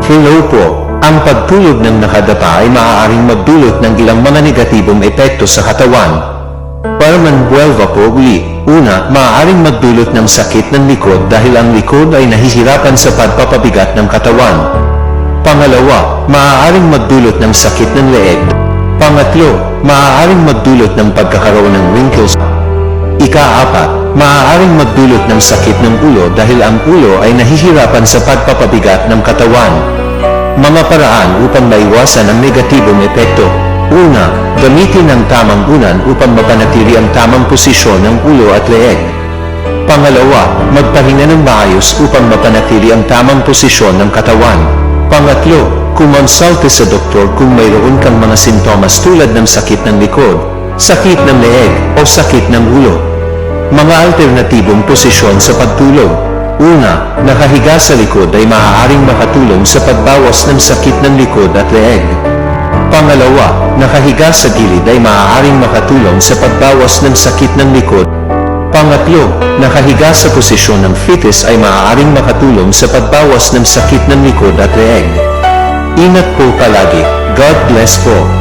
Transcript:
Hello po. Ang pagtulog ng nakadapa ay maaaring magdulot ng ilang mga negatibong epekto sa katawan. Para manbuelva po uli, una, maaaring magdulot ng sakit ng likod dahil ang likod ay nahihirapan sa pagpapabigat ng katawan. Pangalawa, maaaring magdulot ng sakit ng leeg. Pangatlo, maaaring magdulot ng pagkakaroon ng wrinkles. Ika-apat, maaaring magdulot ng sakit ng ulo dahil ang ulo ay nahihirapan sa pagpapabigat ng katawan. Mga paraan upang maiwasan ang negatibong epekto. Una, gamitin ang tamang unan upang mapanatili ang tamang posisyon ng ulo at leeg. Pangalawa, magpahinga ng maayos upang mapanatili ang tamang posisyon ng katawan. Pangatlo, kumonsulte sa doktor kung mayroon kang mga sintomas tulad ng sakit ng likod, sakit ng leeg, o sakit ng ulo. Mga alternatibong posisyon sa pagtulog. Una, nakahiga sa likod ay maaaring makatulong sa pagbawas ng sakit ng likod at leeg. Pangalawa, nakahiga sa gilid ay maaaring makatulong sa pagbawas ng sakit ng likod. Pangatlo, nakahiga sa posisyon ng fetus ay maaaring makatulong sa pagbawas ng sakit ng likod at leeg. Ingat po palagi. God bless po.